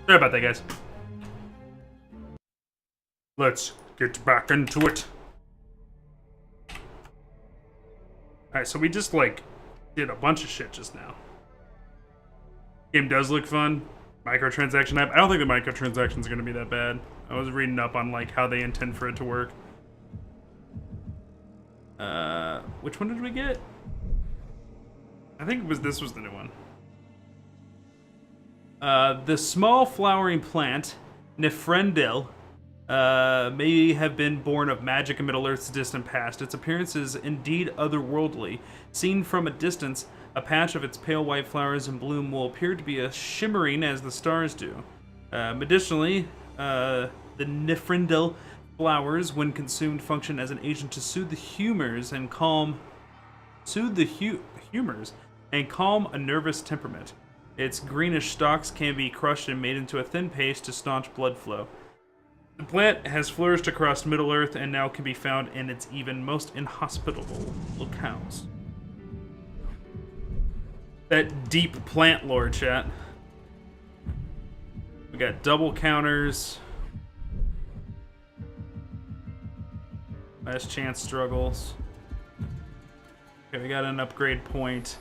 Sorry about that, guys. Let's get back into it. Alright, so we just, like, did a bunch of shit just now. Game does look fun. Microtransaction app. I don't think the microtransactions are going to be that bad. I was reading up on, like, how they intend for it to work. Which one did we get? I think this was the new one. The small flowering plant, Nifrendil, may have been born of magic in Middle-earth's distant past. Its appearance is indeed otherworldly. Seen from a distance, a patch of its pale white flowers in bloom will appear to be as shimmering as the stars do. Medicinally, the Nifrendil flowers, when consumed, function as an agent to soothe the humors and calm a nervous temperament. Its greenish stalks can be crushed and made into a thin paste to staunch blood flow. The plant has flourished across Middle-earth and now can be found in its even most inhospitable locales. That deep plant lore, chat. We got double counters. Last chance struggles. Okay, we got an upgrade point.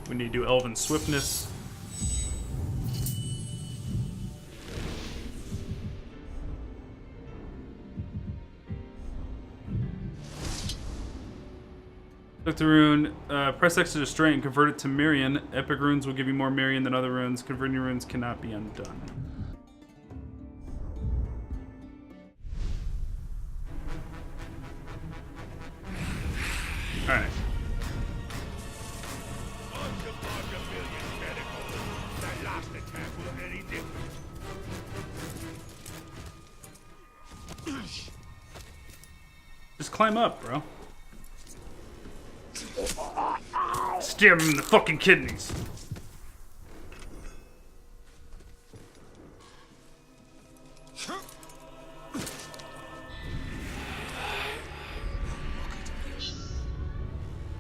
We need to do Elven Swiftness. Click the rune, press X to destroy it and convert it to Mirian. Epic runes will give you more Mirian than other runes. Converting runes cannot be undone. Alright. Just climb up, bro. Stab him in the fucking kidneys.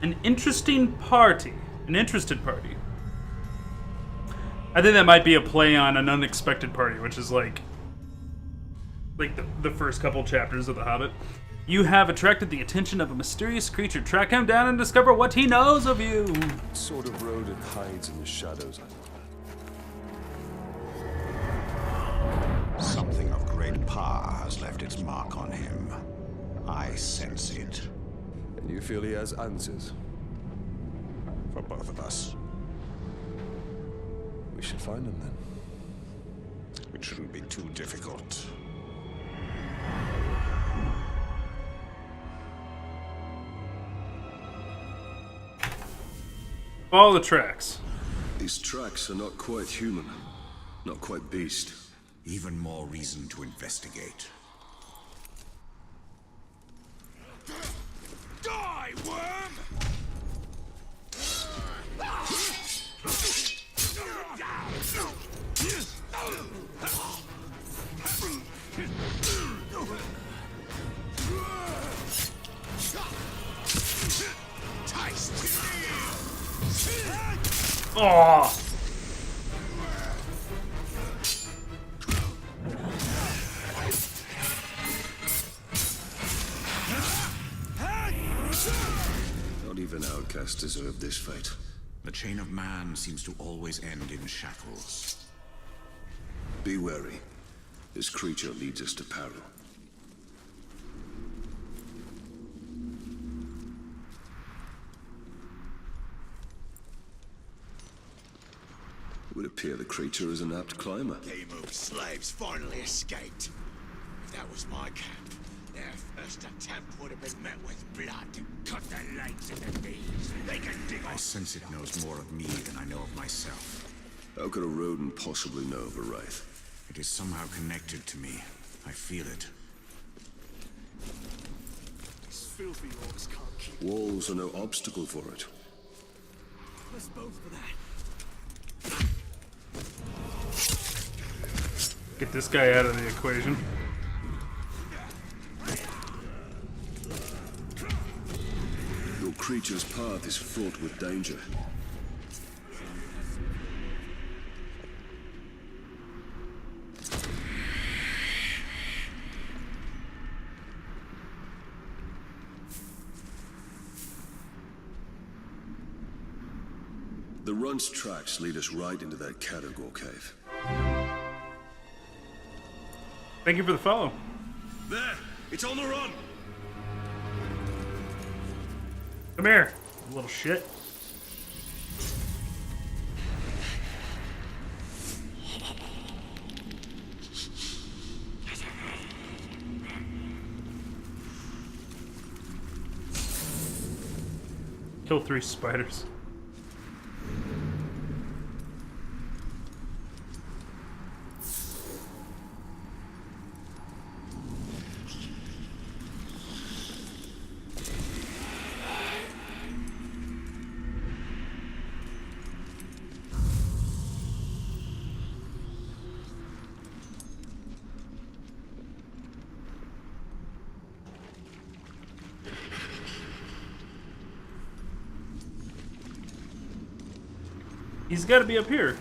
An interesting party. An interested party. I think that might be a play on an unexpected party, which is like the first couple chapters of The Hobbit. You have attracted the attention of a mysterious creature. Track him down and discover what he knows of you. What sort of rodent hides in the shadows? Something of great power has left its mark on him. I sense it. And you feel he has answers? For both of us. We should find him then. It shouldn't be too difficult. Follow the tracks. These tracks are not quite human. Not quite beast. Even more reason to investigate. Die, worm! Oh! Not even outcasts deserve this fate. The chain of man seems to always end in shackles. Be wary. This creature leads us to peril. It would appear the creature is an apt climber. Game-old slaves finally escaped. If that was my camp, their first attempt would have been met with blood. Cut their legs into thieves. They can dig. I sense it knows more of me than I know of myself. How could a rodent possibly know of a wraith? It is somehow connected to me. I feel it. These filthy orcs can't keep Walls are no obstacle for it. us both for that. Get this guy out of the equation. Your creature's path is fraught with danger. The run's tracks lead us right into that Categor cave. Thank you for the follow. There! It's on the run! Come here, you little shit. Kill 3 spiders. He's got to be up here.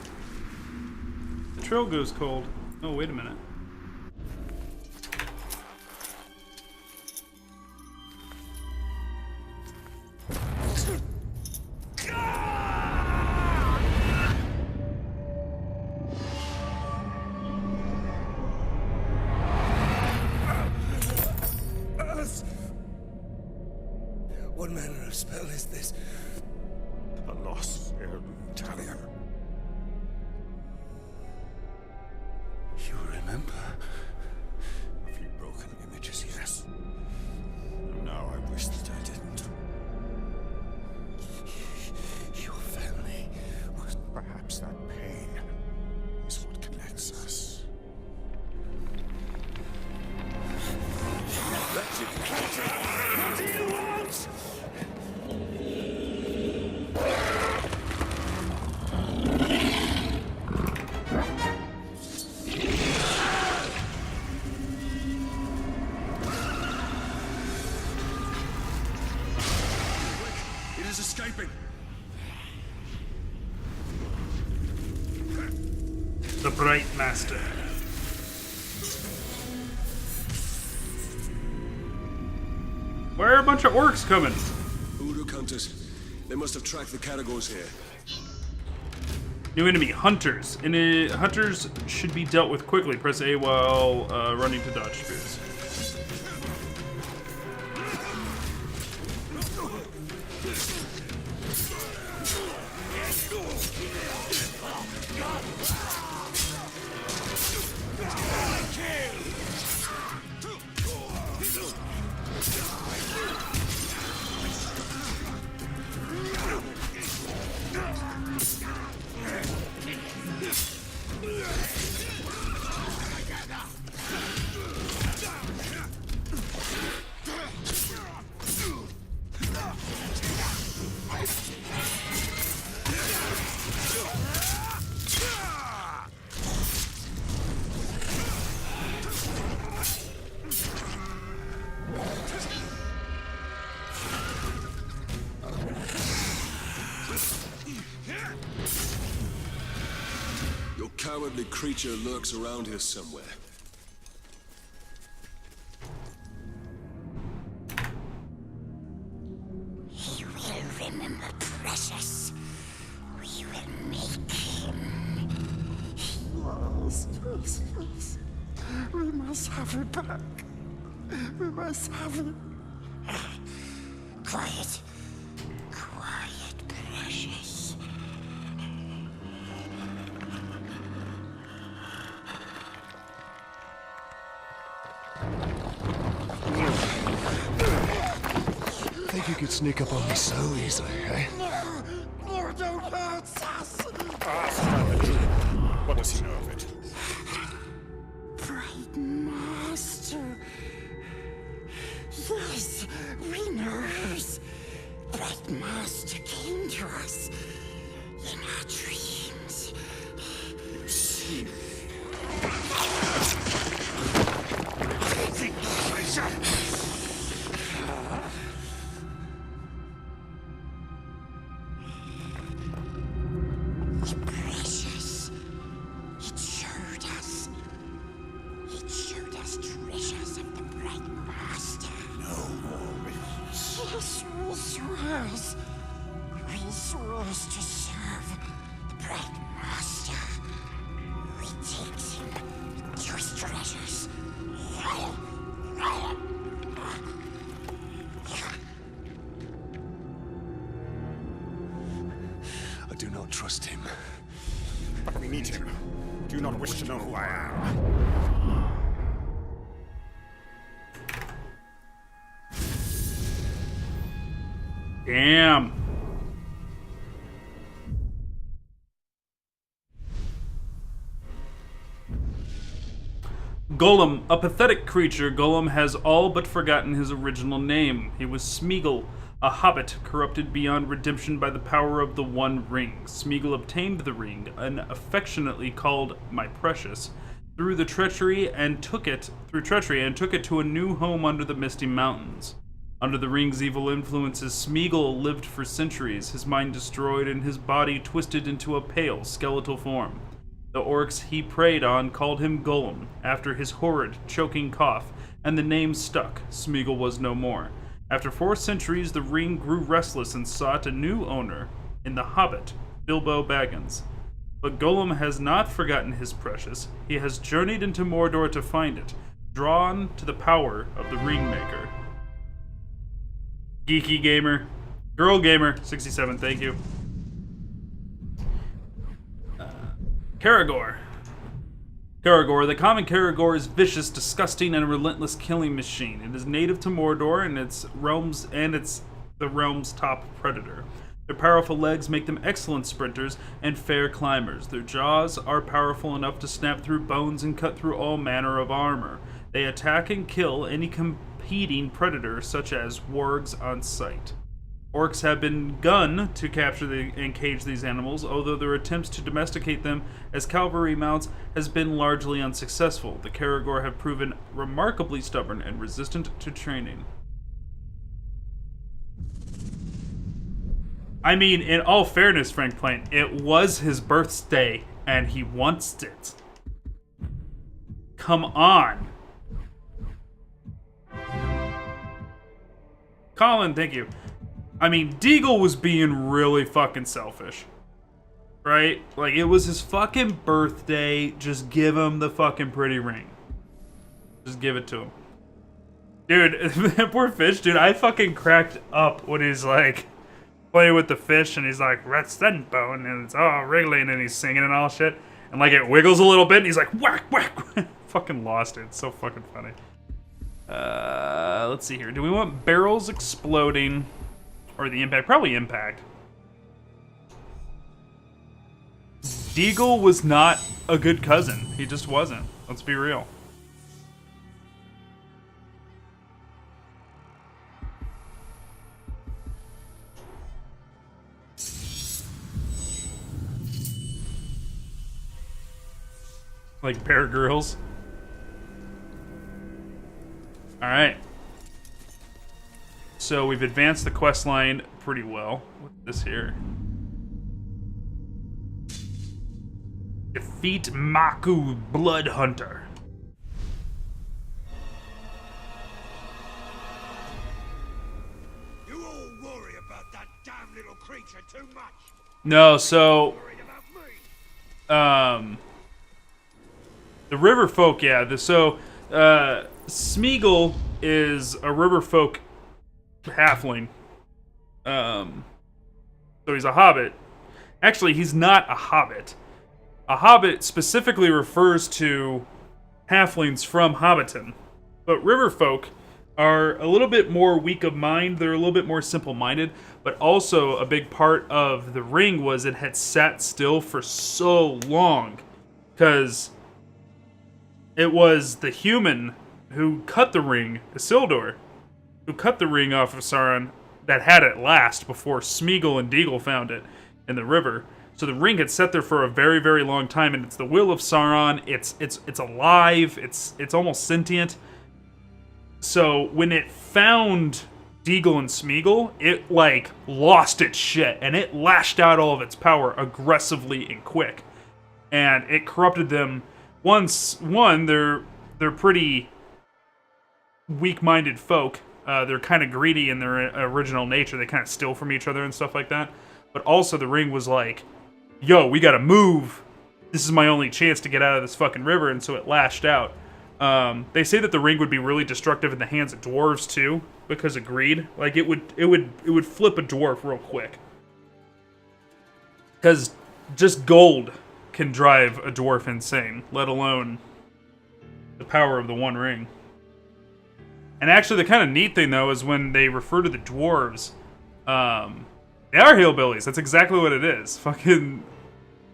The trail goes cold. Oh, wait a minute. What manner of spell is this? A lost Italian. You remember? A few broken images, yes. And now I wish that I didn't. Your family was... Perhaps that pain is what connects us. That's it. What do you want? It is escaping! The Bright Master. Where are a bunch of orcs coming? Uruk hunters. They must have tracked the Categors here. New enemy, hunters. And hunters should be dealt with quickly. Press A while running to dodge spears. Your cowardly creature lurks around here somewhere. You will remember Precious. We will make him. Yes, yes, yes. We must have it back. We must have it. Quiet. Quiet, Precious. Think you could sneak up on me so easily, eh? Mordor hurts us. What does he know of it? Bright Master. Yes, we knows. Bright Master came to us in our dreams. See. We swears to serve the Bright Master. We takes him to his treasures. I do not trust him. But we need him. Do you not wish to know who I am? Damn. Gollum, a pathetic creature, Gollum has all but forgotten his original name. He was Smeagol, a hobbit corrupted beyond redemption by the power of the One Ring. Smeagol obtained the ring, and affectionately called "my precious," through treachery and took it to a new home under the Misty Mountains. Under the ring's evil influences, Smeagol lived for centuries, his mind destroyed and his body twisted into a pale, skeletal form. The orcs he preyed on called him Gollum, after his horrid, choking cough, and the name stuck. Smeagol was no more. After 4 centuries, the ring grew restless and sought a new owner in the Hobbit, Bilbo Baggins. But Gollum has not forgotten his precious. He has journeyed into Mordor to find it, drawn to the power of the Ringmaker. Geeky Gamer. Girl Gamer, 67, thank you. Caragor. Caragor. The common Caragor is vicious, disgusting, and a relentless killing machine. It is native to Mordor and its the realm's top predator. Their powerful legs make them excellent sprinters and fair climbers. Their jaws are powerful enough to snap through bones and cut through all manner of armor. They attack and kill any competing predator, such as wargs, on sight. Orcs have been gun to capture and cage these animals, although their attempts to domesticate them as cavalry mounts has been largely unsuccessful. The Caragor have proven remarkably stubborn and resistant to training. I mean, in all fairness, Frank Plain, it was his birthday, and he wants it. Come on. Colin, thank you. I mean, Deagle was being really fucking selfish. Right? Like, it was his fucking birthday. Just give him the fucking pretty ring. Just give it to him. Dude, that poor fish, dude, I fucking cracked up when he's like playing with the fish and he's like, "Rest that bone," and it's all wriggling and he's singing and all shit. And like it wiggles a little bit and he's like, whack, whack. Fucking lost it. It's so fucking funny. Let's see here. Do we want barrels exploding or the impact? Probably impact. Deagle was not a good cousin. He just wasn't. Let's be real. Like Bear Grylls. Alright. So we've advanced the quest line pretty well with this here. Defeat Maku Blood Hunter. You all worry about that damn little creature too much. No, so Worried about me. the river folk, yeah. Smeagol is a river folk halfling. So he's a hobbit. Actually, he's not a hobbit. A hobbit specifically refers to halflings from Hobbiton. But river folk are a little bit more weak of mind. They're a little bit more simple-minded. But also, a big part of the ring was it had sat still for so long. Because it was the human who cut the ring, Isildur, who cut the ring off of Sauron that had it last before Smeagol and Deagle found it in the river. So the ring had sat there for a very, very long time, and it's the will of Sauron. It's alive. It's almost sentient. So when it found Deagle and Smeagol, it like lost its shit, and it lashed out all of its power aggressively and quick, and it corrupted them. They're pretty weak-minded folk, they're kind of greedy in their original nature. They kind of steal from each other and stuff like that. But also the ring was like, yo, we gotta move. This is my only chance to get out of this fucking river, and so it lashed out. They say that the ring would be really destructive in the hands of dwarves too, because of greed. Like it would flip a dwarf real quick. Because just gold can drive a dwarf insane, let alone the power of the One Ring. And actually, the kind of neat thing though is when they refer to the dwarves, they are hillbillies. That's exactly what it is. Fucking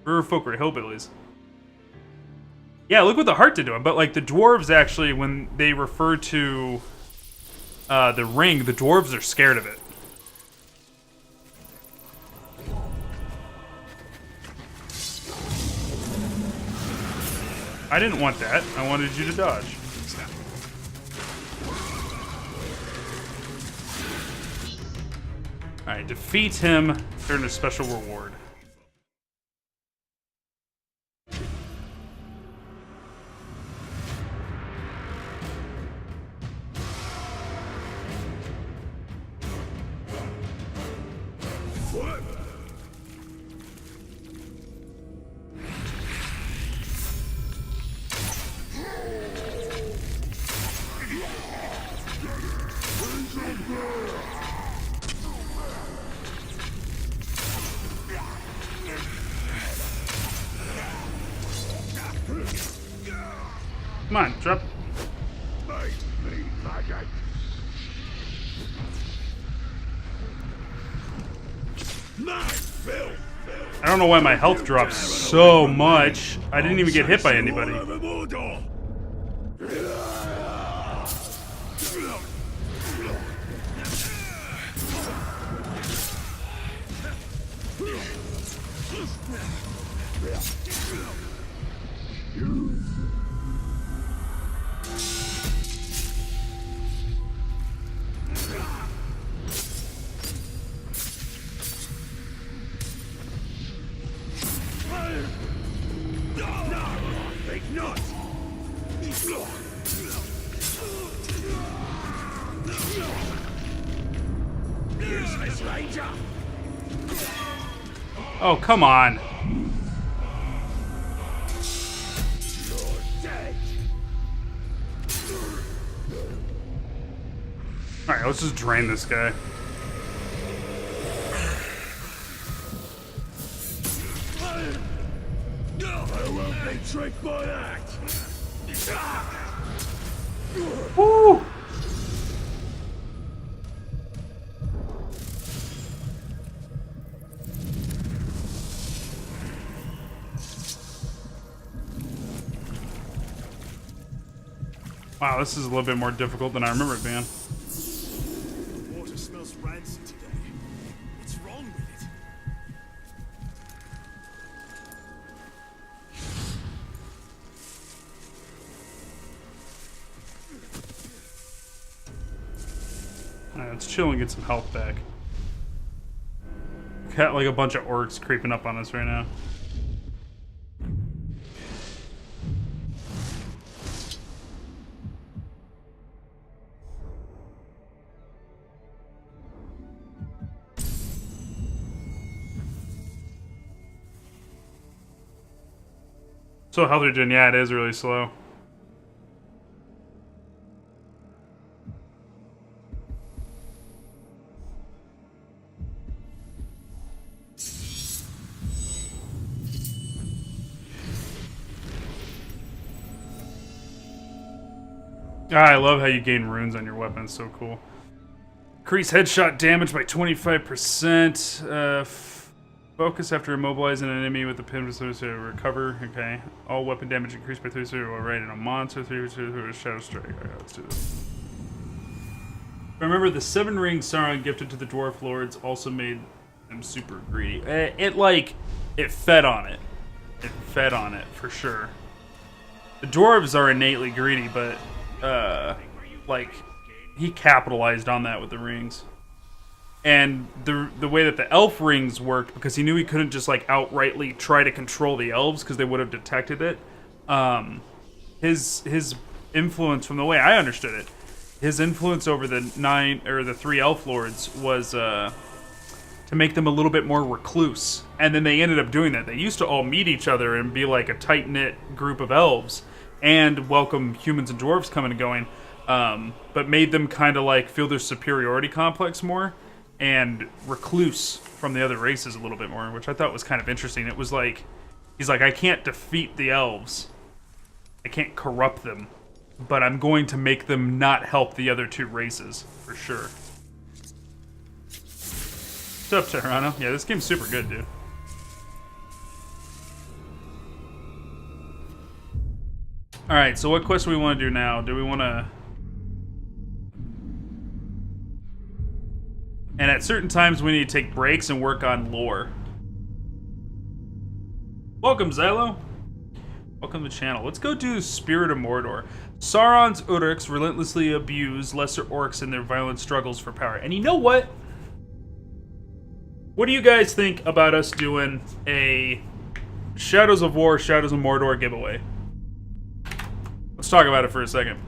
river folk are hillbillies. Yeah, look what the heart did to him. But like the dwarves, actually, when they refer to the ring, the dwarves are scared of it. I didn't want that. I wanted you to dodge. Alright, defeat him. Earn a special reward. Come on, drop. I don't know why my health drops so much. I didn't even get hit by anybody. Oh, come on. Alright, let's just drain this guy. I won't be tricked by that. Woo! Wow, this is a little bit more difficult than I remember it being. The water smells rancid today. What's wrong with it? Alright, let's chill and get some health back. Got like a bunch of orcs creeping up on us right now. So how they're doing, yeah, it is really slow. Ah, I love how you gain runes on your weapon. It's so cool. Increase headshot damage by 25%. Focus after immobilizing an enemy with the pin to recover. Okay. All weapon damage increased by 30% while riding a monster. 3% shadow strike. Okay, let's do this. Remember, the 7 rings Sauron gifted to the dwarf lords also made them super greedy. It fed on it. It fed on it for sure. The dwarves are innately greedy, but he capitalized on that with the rings. And the way that the elf rings worked, because he knew he couldn't just like outrightly try to control the elves because they would have detected it. His influence, from the way I understood it, his influence over the the 3 elf lords was to make them a little bit more recluse. And then they ended up doing that. They used to all meet each other and be like a tight-knit group of elves and welcome humans and dwarves coming and going, but made them kind of like feel their superiority complex more and recluse from the other races a little bit more, which I thought was kind of interesting. It was like, he's like, I can't defeat the elves. I can't corrupt them, but I'm going to make them not help the other 2 races, for sure. What's up, Serrano? Yeah, this game's super good, dude. Alright, so what quest do we want to do now? Do we want to... And at certain times we need to take breaks and work on lore. Welcome, Xylo. Welcome to the channel. Let's go do Spirit of Mordor. Sauron's Uruks relentlessly abuse lesser orcs in their violent struggles for power. And you know what? What do you guys think about us doing a Shadows of War, Shadows of Mordor giveaway? Let's talk about it for a second.